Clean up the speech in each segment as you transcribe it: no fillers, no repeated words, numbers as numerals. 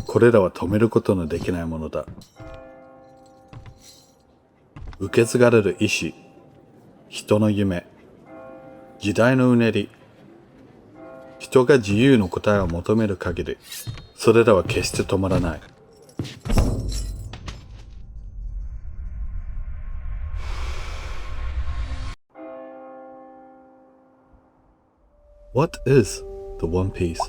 これらは止めることのできないものだ。受け継がれる意志、人の夢、時代のうねり。人が自由の答えを求める限り、それらは決して止まらない。What is the One Piece?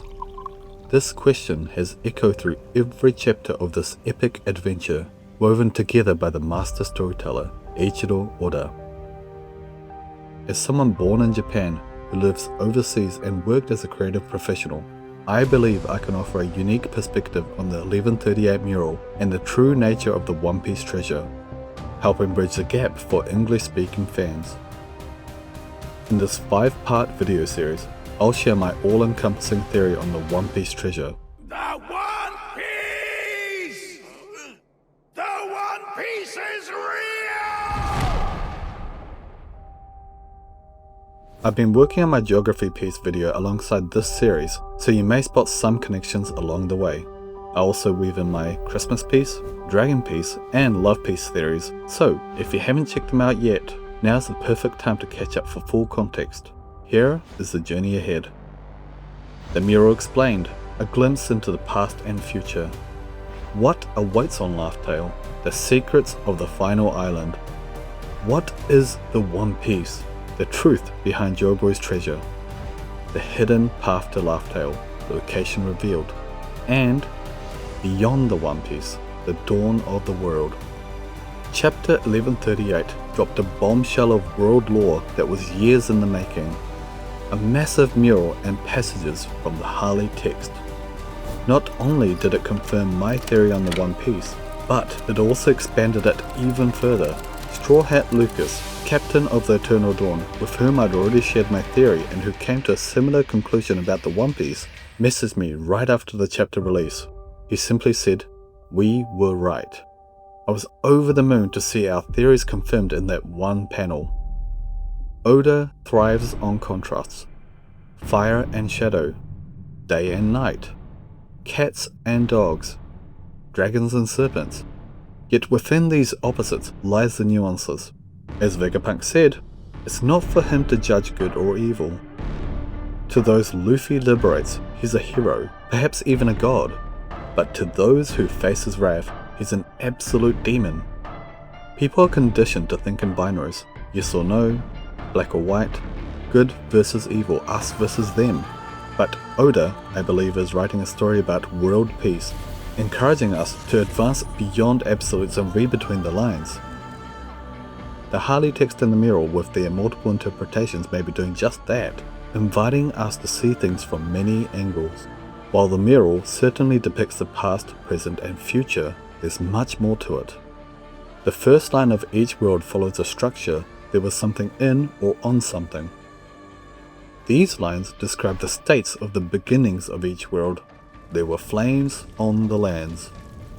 This question has echoed through every chapter of this epic adventure, woven together by the master storyteller, Eiichiro Oda. As someone born in Japan who lives overseas and worked as a creative professional, I believe I can offer a unique perspective on the 1138 mural and the true nature of the One Piece treasure, helping bridge the gap for English-speaking fans. In this 5-part video series, I'll share my all-encompassing theory on the One Piece treasure. The One Piece! The One Piece is real! I've been working on my geography piece video alongside this series, so you may spot some connections along the way. I also weave in my Christmas piece, Dragon piece, and Love piece theories, so if you haven't checked them out yet, now's the perfect time to catch up for full context. Here is the journey ahead. The Mural Explained, a glimpse into the past and future. What awaits on Laugh Tale? The secrets of the final island. What is the One Piece? The truth behind Joyboy's treasure. The hidden path to Laugh Tale, location revealed. And beyond the One Piece, the dawn of the world. Chapter 1138 dropped a bombshell of world lore that was years in the making. A massive mural and passages from the Harley text. Not only did it confirm my theory on the One Piece, but it also expanded it even further. Straw Hat Lucas, captain of the Eternal Dawn, with whom I'd already shared my theory and who came to a similar conclusion about the One Piece, messaged me right after the chapter release. He simply said, "We were right." I was over the moon to see our theories confirmed in that one panel. Oda thrives on contrasts. Fire and shadow, day and night, cats and dogs, dragons and serpents. Yet within these opposites lies the nuances. As Vegapunk said, it's not for him to judge good or evil. To those Luffy liberates, he's a hero, perhaps even a god. But to those who face his wrath, he's an absolute demon. People are conditioned to think in binaries, yes or no, black or white, good versus evil, us versus them. But Oda, I believe, is writing a story about world peace, encouraging us to advance beyond absolutes and read between the lines. The Harley text in the mural with their multiple interpretations may be doing just that, inviting us to see things from many angles. While the mural certainly depicts the past, present and future, there's much more to it. The first line of each world follows a structure. There was something in or on something. These lines describe the states of the beginnings of each world. There were flames on the lands.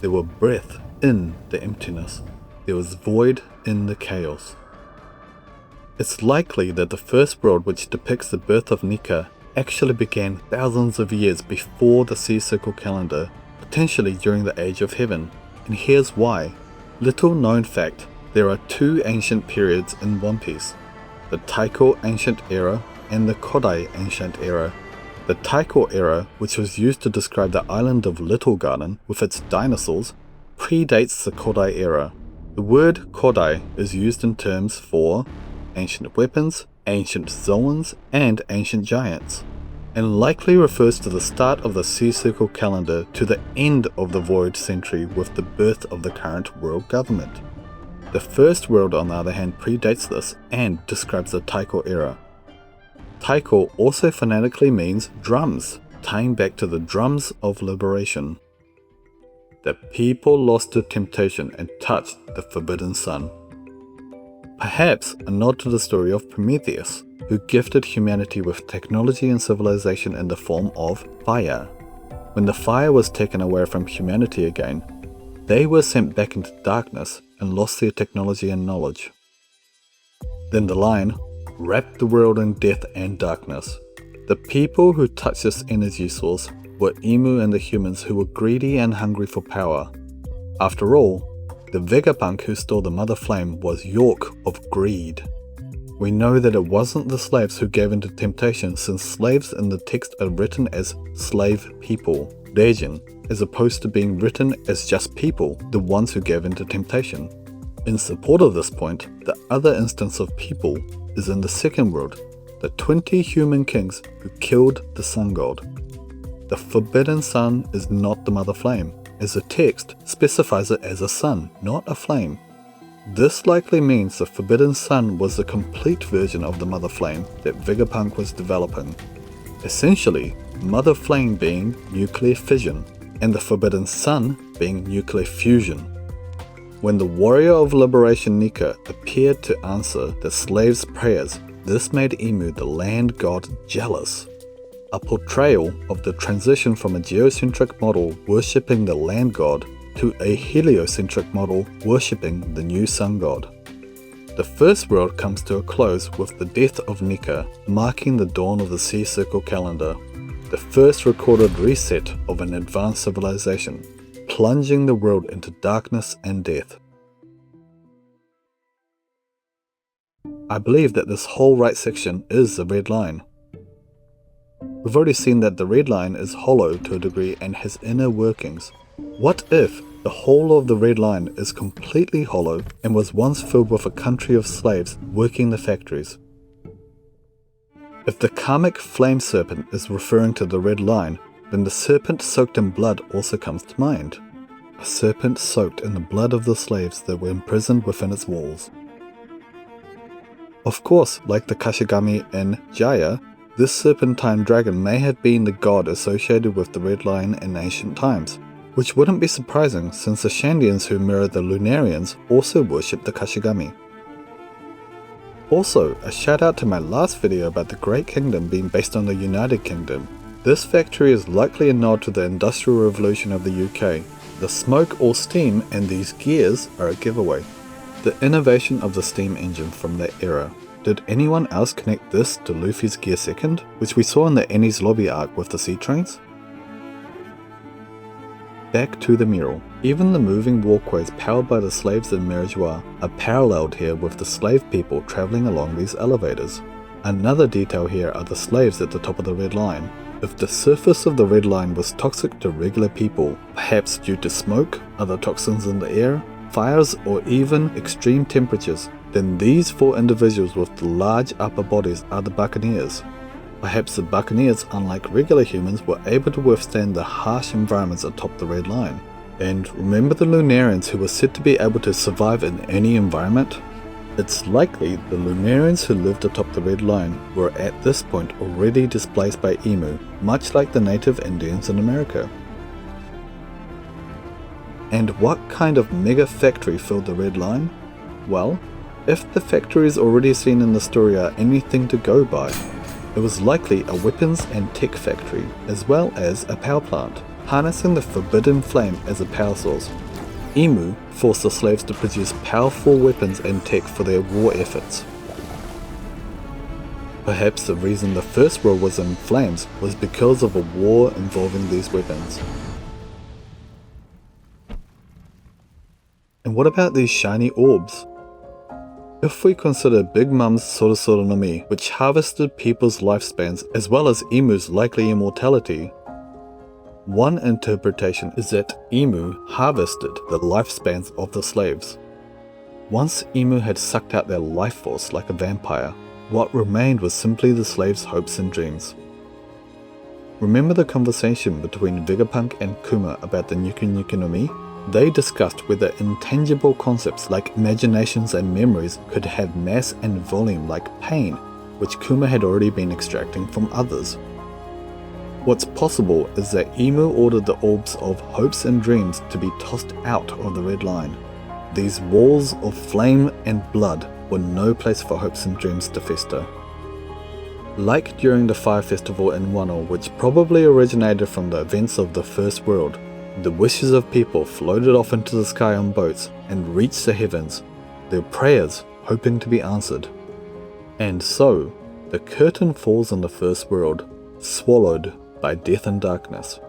There were breath in the emptiness. There was void in the chaos. It's likely that the first world, which depicts the birth of Nika, actually began thousands of years before the sea circle calendar, potentially during the Age of Heaven. And here's why. Little known fact, there are two ancient periods in One Piece, the Taiko Ancient Era and the Kodai Ancient Era. The Taiko Era, which was used to describe the island of Little Garden with its dinosaurs, predates the Kodai Era. The word Kodai is used in terms for ancient weapons, ancient zoans, and ancient giants, and likely refers to the start of the sea circle calendar to the end of the Void Century with the birth of the current world government. The first world, on the other hand, predates this and describes the Taiko era. Taiko also phonetically means drums, tying back to the drums of liberation. The people lost to temptation and touched the forbidden sun. Perhaps a nod to the story of Prometheus, who gifted humanity with technology and civilization in the form of fire. When the fire was taken away from humanity again, they were sent back into darkness and lost their technology and knowledge. Then the line wrapped the world in death and darkness. The people who touched this energy source were Emu and the humans who were greedy and hungry for power. After all, the Vegapunk who stole the Mother Flame was York of greed. We know that it wasn't the slaves who gave in to temptation, since slaves in the text are written as slave people, Rejin, as opposed to being written as just people, the ones who gave in to temptation. In support of this point, the other instance of people is in the second world, the 20 human kings who killed the sun god. The forbidden sun is not the Mother Flame, as the text specifies it as a sun, not a flame. This likely means the forbidden sun was the complete version of the Mother Flame that Vegapunk was developing. Essentially, Mother Flame being nuclear fission, and the forbidden sun being nuclear fusion. When the warrior of liberation Nika appeared to answer the slaves' prayers, this made Emu the land god jealous. A portrayal of the transition from a geocentric model worshipping the land god to a heliocentric model worshipping the new sun god. The first world comes to a close with the death of Nika, marking the dawn of the Sea Circle calendar, the first recorded reset of an advanced civilization, plunging the world into darkness and death. I believe that this whole right section is the red line. We've already seen that the red line is hollow to a degree and has inner workings. What if the whole of the red line is completely hollow and was once filled with a country of slaves working the factories? If the karmic flame serpent is referring to the red line, then the serpent soaked in blood also comes to mind. A serpent soaked in the blood of the slaves that were imprisoned within its walls. Of course, like the Kashigami in Jaya, this serpentine dragon may have been the god associated with the red line in ancient times, which wouldn't be surprising since the Shandians who mirror the Lunarians also worship the Kashigami. Also, a shout out to my last video about the Great Kingdom being based on the United Kingdom. This factory is likely a nod to the Industrial Revolution of the UK. The smoke or steam and these gears are a giveaway. The innovation of the steam engine from that era. Did anyone else connect this to Luffy's Gear Second, which we saw in the Enies Lobby arc with the sea trains? Back to the mural. Even the moving walkways powered by the slaves in Mirajois are paralleled here with the slave people travelling along these elevators. Another detail here are the slaves at the top of the red line. If the surface of the red line was toxic to regular people, perhaps due to smoke, other toxins in the air, fires, or even extreme temperatures, then these four individuals with the large upper bodies are the buccaneers. Perhaps the buccaneers, unlike regular humans, were able to withstand the harsh environments atop the red line. And remember the Lunarians who were said to be able to survive in any environment? It's likely the Lunarians who lived atop the red line were at this point already displaced by Emu, much like the native Indians in America. And what kind of mega factory filled the red line? Well, if the factories already seen in the story are anything to go by, it was likely a weapons and tech factory, as well as a power plant, harnessing the forbidden flame as a power source. Emu forced the slaves to produce powerful weapons and tech for their war efforts. Perhaps the reason the first world was in flames was because of a war involving these weapons. And what about these shiny orbs? If we consider Big Mom's Sorosoro no Mi, which harvested people's lifespans as well as Emu's likely immortality, one interpretation is that Emu harvested the lifespans of the slaves. Once Emu had sucked out their life force like a vampire, what remained was simply the slaves' hopes and dreams. Remember the conversation between Vegapunk and Kuma about the Nuku Nuku no Mi? They discussed whether intangible concepts like imaginations and memories could have mass and volume like pain, which Kuma had already been extracting from others. What's possible is that Emu ordered the orbs of hopes and dreams to be tossed out of the red line. These walls of flame and blood were no place for hopes and dreams to fester. Like during the Fire Festival in Wano, which probably originated from the events of the First World, the wishes of people floated off into the sky on boats and reached the heavens, their prayers hoping to be answered. And so, the curtain falls on the First World, swallowed by death and darkness.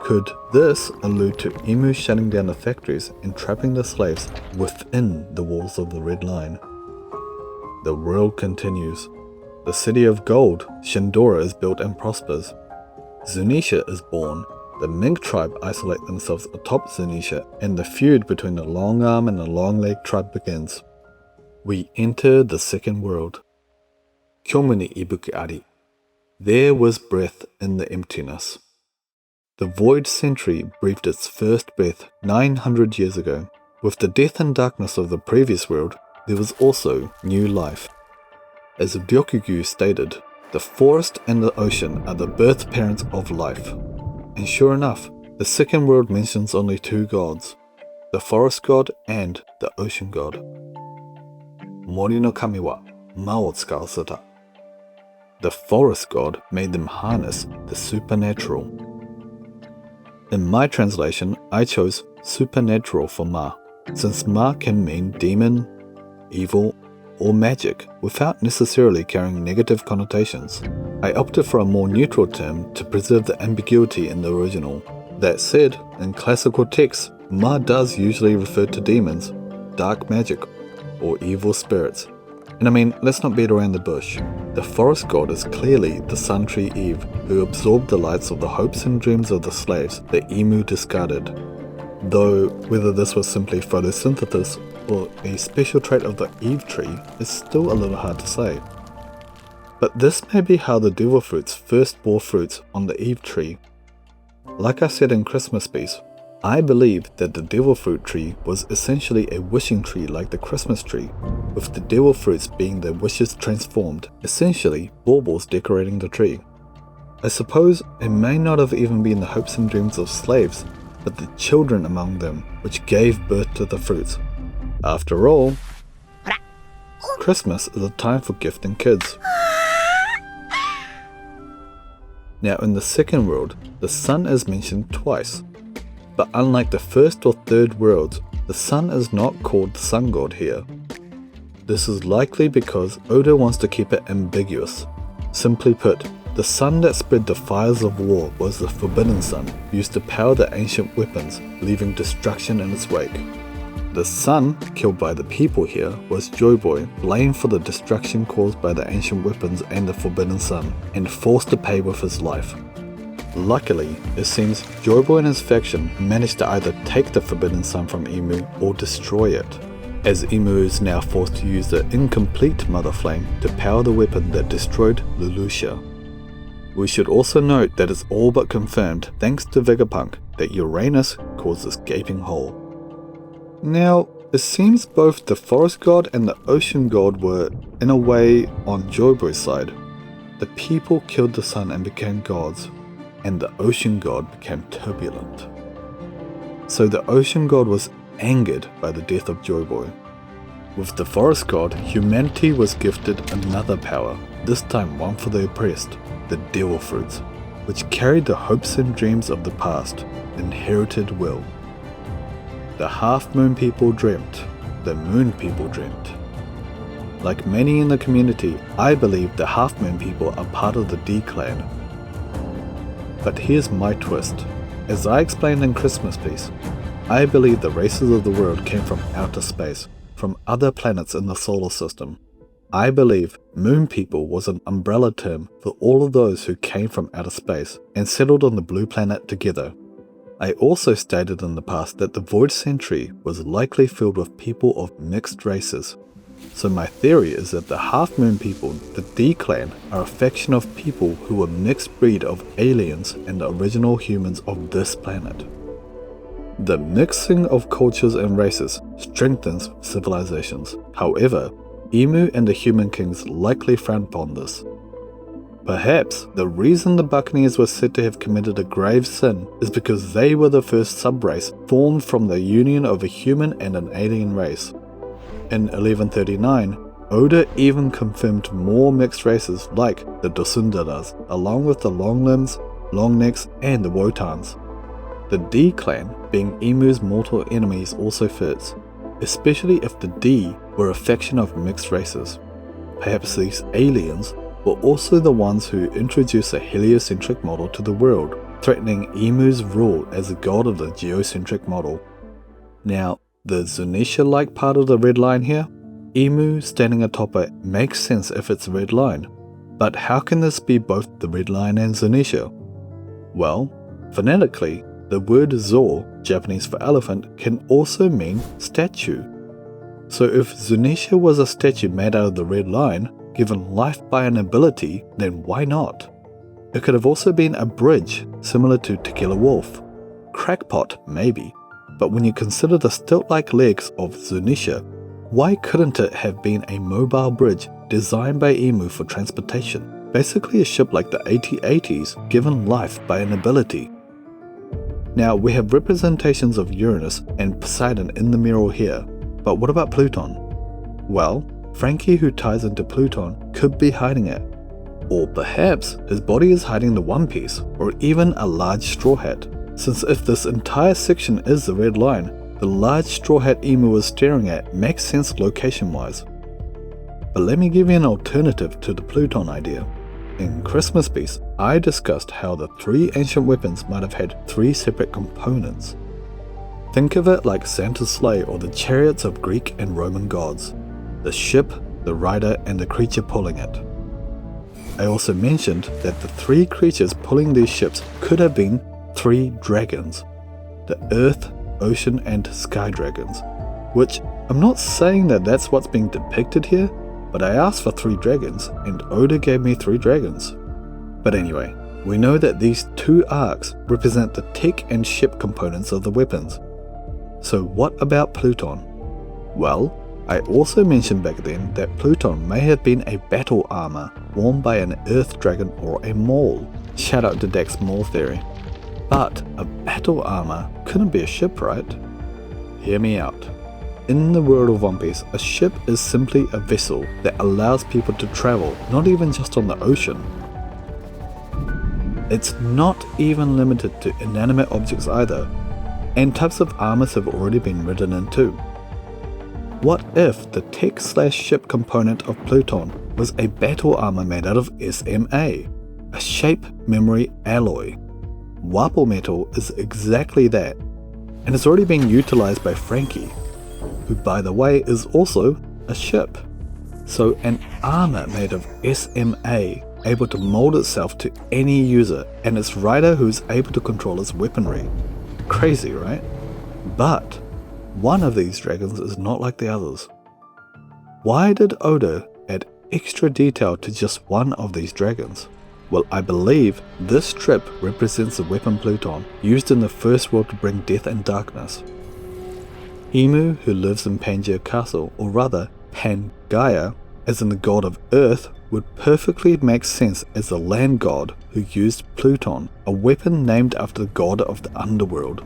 Could this allude to Emu shutting down the factories and trapping the slaves within the walls of the Red Line? The world continues. The city of gold, Shindora, is built and prospers. Zunisha is born. The Mink tribe isolate themselves atop Zunisha, and the feud between the Long Arm and the Long Leg tribe begins. We enter the second world. Kyomu ni ibuki ari. There was breath in the emptiness. The void century breathed its first breath 900 years ago. With the death and darkness of the previous world, there was also new life. As Ryokugu stated, the forest and the ocean are the birth parents of life. And sure enough, the second world mentions only two gods, the forest god and the ocean god. Mori no kami wa ma o tsukawaseta. The forest god made them harness the supernatural. In my translation, I chose supernatural for Ma, since Ma can mean demon, evil, or magic without necessarily carrying negative connotations. I opted for a more neutral term to preserve the ambiguity in the original. That said, in classical texts, Ma does usually refer to demons, dark magic, or evil spirits. And I mean, let's not beat around the bush. The forest god is clearly the Sun Tree Eve, who absorbed the lights of the hopes and dreams of the slaves the Emu discarded. Though whether this was simply photosynthesis or a special trait of the Eve tree is still a little hard to say. But this may be how the devil fruits first bore fruits on the Eve tree. Like I said in Christmas piece, I believe that the devil fruit tree was essentially a wishing tree like the Christmas tree, with the devil fruits being their wishes transformed, essentially baubles decorating the tree. I suppose it may not have even been the hopes and dreams of slaves, but the children among them which gave birth to the fruits. After all, Christmas is a time for gifting kids. Now in the second world, the sun is mentioned twice. But unlike the first or third worlds, the sun is not called the sun god here. This is likely because Oda wants to keep it ambiguous. Simply put, the sun that spread the fires of war was the Forbidden Sun, used to power the ancient weapons, leaving destruction in its wake. The sun, killed by the people here, was Joyboy, blamed for the destruction caused by the ancient weapons and the Forbidden Sun, and forced to pay with his life. Luckily, it seems Joyboy and his faction managed to either take the Forbidden Sun from Emu or destroy it, as Emu is now forced to use the incomplete Mother Flame to power the weapon that destroyed Leloucha. We should also note that it's all but confirmed, thanks to Vegapunk, that Uranus caused this gaping hole. Now, it seems both the forest god and the ocean god were, in a way, on Joyboy's side. The people killed the sun and became gods, and the ocean god became turbulent. So the ocean god was angered by the death of Joyboy. With the forest god, humanity was gifted another power, this time one for the oppressed, the devil fruits, which carried the hopes and dreams of the past, inherited will. The half-moon people dreamt, the moon people dreamt. Like many in the community, I believe the half-moon people are part of the D-clan. But here's my twist. As I explained in Christmas piece, I believe the races of the world came from outer space, from other planets in the solar system. I believe moon people was an umbrella term for all of those who came from outer space and settled on the blue planet together. I also stated in the past that the Void Century was likely filled with people of mixed races. So my theory is that the Half Moon people, the D-Clan, are a faction of people who were mixed breed of aliens and the original humans of this planet. The mixing of cultures and races strengthens civilizations. However, Emu and the Human Kings likely frowned upon this. Perhaps the reason the Buccaneers were said to have committed a grave sin is because they were the first sub-race formed from the union of a human and an alien race. In 1139, Oda even confirmed more mixed races like the Dosundaras, along with the long limbs, long necks, and the Wotans. The D-Clan, being Emu's mortal enemies, also fits, especially if the D were a faction of mixed races. Perhaps these aliens were also the ones who introduced a heliocentric model to the world, threatening Imu's rule as the god of the geocentric model. Now, the Zunisha-like part of the red line here, Imu standing atop it makes sense if it's a red line, but how can this be both the red line and Zunisha? Well, phonetically, the word Zo, Japanese for elephant, can also mean statue. So if Zunisha was a statue made out of the red line, given life by an ability, then why not? It could have also been a bridge, similar to Tequila Wolf. Crackpot, maybe, but when you consider the stilt-like legs of Zunisha, why couldn't it have been a mobile bridge designed by Imu for transportation? Basically a ship like the AT-ATs given life by an ability. Now we have representations of Uranus and Poseidon in the mural here, but what about Pluton? Well, Frankie, who ties into Pluton, could be hiding it. Or perhaps his body is hiding the One Piece, or even a large straw hat, since if this entire section is the red line, the large straw hat Imu was staring at makes sense location-wise. But let me give you an alternative to the Pluton idea. In Christmas Piece, I discussed how the 3 ancient weapons might have had 3 separate components. Think of it like Santa's sleigh or the chariots of Greek and Roman gods. The ship, the rider, and the creature pulling it. I also mentioned that the 3 creatures pulling these ships could have been 3 dragons. The earth, ocean, and sky dragons. Which, I'm not saying that that's what's being depicted here, but I asked for 3 dragons, and Oda gave me 3 dragons. But anyway, we know that these 2 arcs represent the tech and ship components of the weapons. So what about Pluton? Well, I also mentioned back then that Pluton may have been a battle armor worn by an earth dragon or a maul. Shout out to Dex Maul theory. But a battle armor couldn't be a ship, right? Hear me out. In the world of One Piece, a ship is simply a vessel that allows people to travel, not even just on the ocean. It's not even limited to inanimate objects either, and types of armors have already been written in too. What if the tech/ship component of Pluton was a battle armor made out of SMA, a shape memory alloy? Warple metal is exactly that, and it's already being utilized by Frankie, who by the way is also a ship. So an armor made of SMA able to mold itself to any user, and its rider who's able to control its weaponry. Crazy, right? But one of these dragons is not like the others. Why did Oda add extra detail to just one of these dragons? Well, I believe this strip represents the weapon Pluton, used in the first world to bring death and darkness. Imu, who lives in Pangaea Castle, or rather Pangaea, as in the god of earth, would perfectly make sense as the land god who used Pluton, a weapon named after the god of the underworld.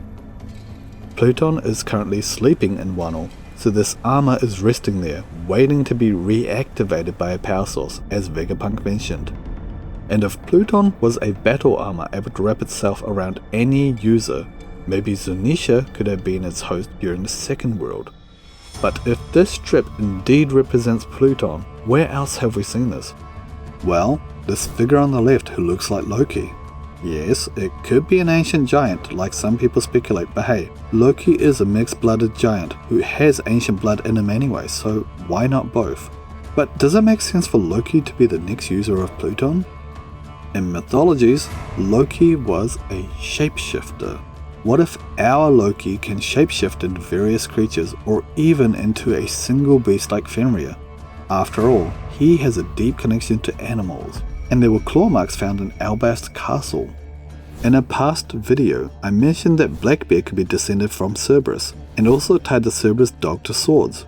Pluton is currently sleeping in Wano, so this armor is resting there, waiting to be reactivated by a power source, as Vegapunk mentioned. And if Pluton was a battle armor able to wrap itself around any user, maybe Zunisha could have been its host during the second world. But if this strip indeed represents Pluton, where else have we seen this? Well, this figure on the left who looks like Loki. Yes, it could be an ancient giant like some people speculate, but hey, Loki is a mixed-blooded giant who has ancient blood in him anyway, so why not both? But does it make sense for Loki to be the next user of Pluton? In mythologies, Loki was a shapeshifter. What if our Loki can shapeshift into various creatures or even into a single beast like Fenrir? After all, he has a deep connection to animals, and there were claw marks found in Albast's castle. In a past video, I mentioned that Blackbeard could be descended from Cerberus, and also tied the Cerberus dog to swords.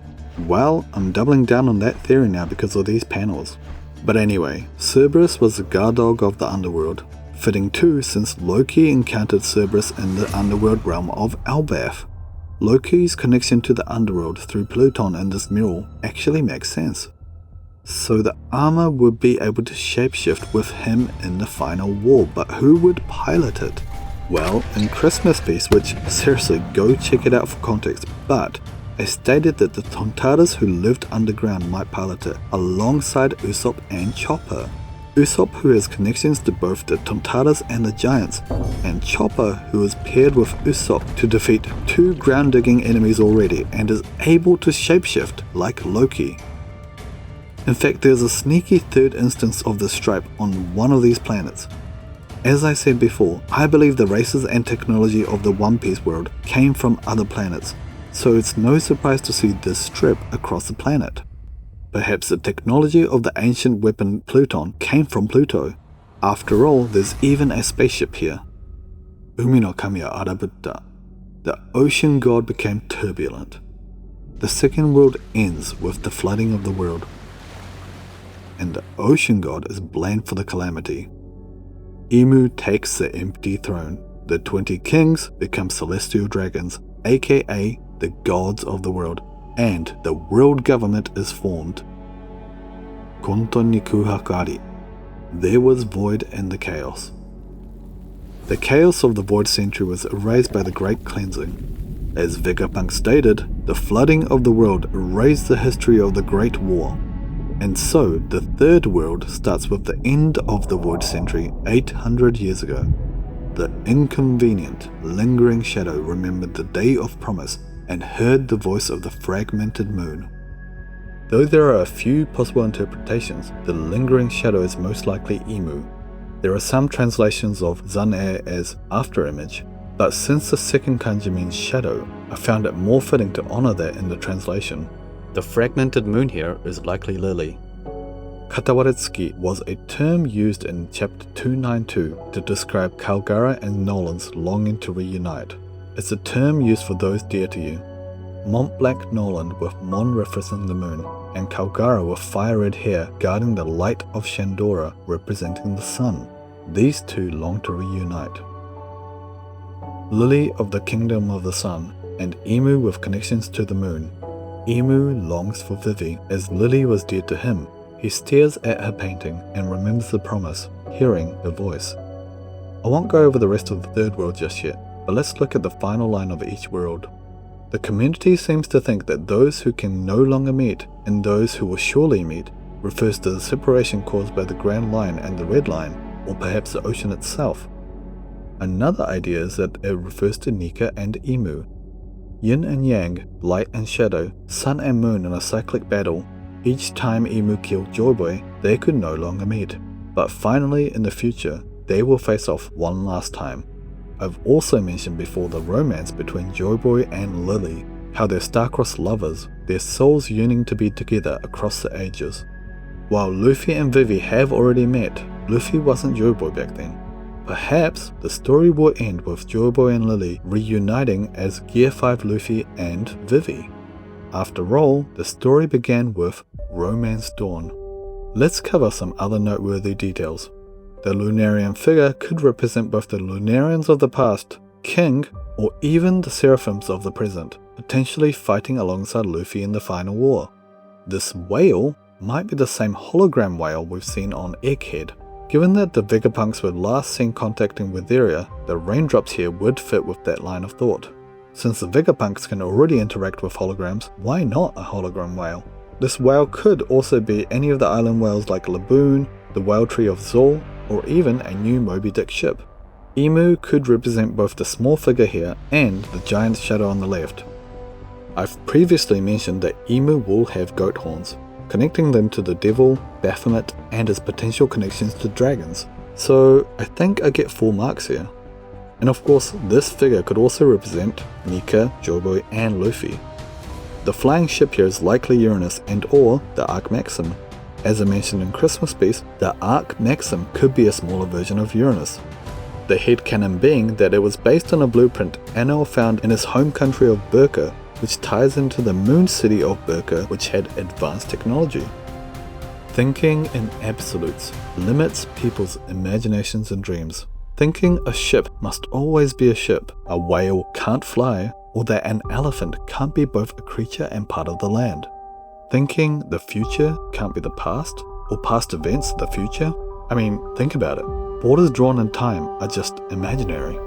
Well, I'm doubling down on that theory now because of these panels. But anyway, Cerberus was the guard dog of the underworld. Fitting too, since Loki encountered Cerberus in the underworld realm of Albaf. Loki's connection to the underworld through Pluton in this mural actually makes sense. So the armor would be able to shapeshift with him in the final war, but who would pilot it? Well, in Christmas Piece, which seriously go check it out for context, but I stated that the Tontaras who lived underground might pilot it alongside Usopp and Chopper. Usopp, who has connections to both the Tontaras and the Giants, and Chopper, who is paired with Usopp to defeat 2 ground-digging enemies already and is able to shapeshift like Loki. In fact, there's a sneaky third instance of this stripe on one of these planets. As I said before, I believe the races and technology of the One Piece world came from other planets, so it's no surprise to see this strip across the planet. Perhaps the technology of the ancient weapon Pluton came from Pluto. After all, there's even a spaceship here. Umi no kami wa arabutta. The ocean god became turbulent. The second world ends with the flooding of the world, and the ocean god is blamed for the calamity. Imu takes the empty throne. The 20 kings become celestial dragons, aka the gods of the world, and the world government is formed. Konton ni kuhaku ari. There was void in the chaos. The chaos of the void century was erased by the Great Cleansing. As Vegapunk stated, the flooding of the world erased the history of the Great War. And so, the third world starts with the end of the void century 800 years ago. The inconvenient, lingering shadow remembered the day of promise and heard the voice of the fragmented moon. Though there are a few possible interpretations, the lingering shadow is most likely Imu. There are some translations of Zan-e as afterimage, but since the second kanji means shadow, I found it more fitting to honor that in the translation. The fragmented moon here is likely Lily. Katawaretsuki was a term used in chapter 292 to describe Kalgara and Nolan's longing to reunite. It's a term used for those dear to you. Mont Black Nolan with Mon referencing the moon, and Kalgara with fire-red hair guarding the light of Shandora representing the sun. These two long to reunite. Lily of the Kingdom of the Sun, and Imu with connections to the moon. Imu longs for Vivi, as Lily was dear to him. He stares at her painting and remembers the promise, hearing her voice. I won't go over the rest of the third world just yet, but let's look at the final line of each world. The community seems to think that those who can no longer meet and those who will surely meet refers to the separation caused by the Grand Line and the Red Line, or perhaps the ocean itself. Another idea is that it refers to Nika and Imu. Yin and Yang, light and shadow, sun and moon in a cyclic battle. Each time Imu killed Joyboy, they could no longer meet. But finally, in the future, they will face off one last time. I've also mentioned before the romance between Joyboy and Lily, how they're star-crossed lovers, their souls yearning to be together across the ages. While Luffy and Vivi have already met, Luffy wasn't Joyboy back then. Perhaps the story will end with Joyboy and Lily reuniting as Gear 5 Luffy and Vivi. After all, the story began with Romance Dawn. Let's cover some other noteworthy details. The Lunarian figure could represent both the Lunarians of the past, King, or even the Seraphims of the present, potentially fighting alongside Luffy in the final war. This whale might be the same hologram whale we've seen on Egghead. Given that the Vegapunks were last seen contacting Witheria, the raindrops here would fit with that line of thought. Since the Vegapunks can already interact with holograms, why not a hologram whale? This whale could also be any of the island whales like Laboon, the whale tree of Zol, or even a new Moby Dick ship. Imu could represent both the small figure here and the giant shadow on the left. I've previously mentioned that Imu will have goat horns, connecting them to the devil, Baphomet, and his potential connections to dragons. So I think I get 4 marks here. And of course, this figure could also represent Nika, Joyboy, and Luffy. The flying ship here is likely Uranus and or the Arc Maxim. As I mentioned in Christmas Piece, the Arc Maxim could be a smaller version of Uranus. The headcanon being that it was based on a blueprint Anil found in his home country of Burka, which ties into the moon city of Burka, which had advanced technology. Thinking in absolutes limits people's imaginations and dreams. Thinking a ship must always be a ship, a whale can't fly, or that an elephant can't be both a creature and part of the land. Thinking the future can't be the past, or past events the future. I mean, think about it. Borders drawn in time are just imaginary.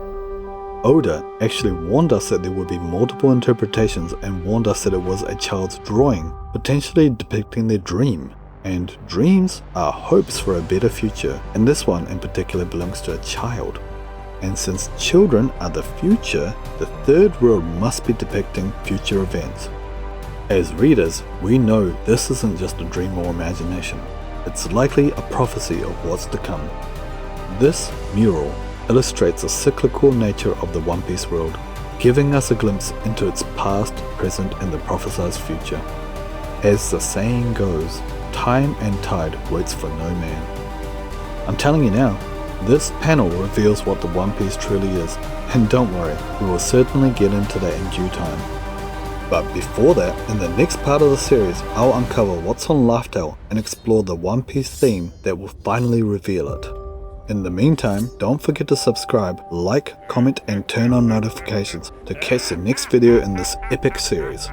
Oda actually warned us that there would be multiple interpretations and warned us that it was a child's drawing, potentially depicting their dream. And dreams are hopes for a better future, and this one in particular belongs to a child. And since children are the future, the third world must be depicting future events. As readers, we know this isn't just a dream or imagination. It's likely a prophecy of what's to come. This mural illustrates the cyclical nature of the One Piece world, giving us a glimpse into its past, present, and the prophesized future. As the saying goes, time and tide waits for no man. I'm telling you now, this panel reveals what the One Piece truly is, and don't worry, we will certainly get into that in due time. But before that, in the next part of the series, I'll uncover what's on Laugh-Tale and explore the One Piece theme that will finally reveal it. In the meantime, don't forget to subscribe, like, comment, and turn on notifications to catch the next video in this epic series.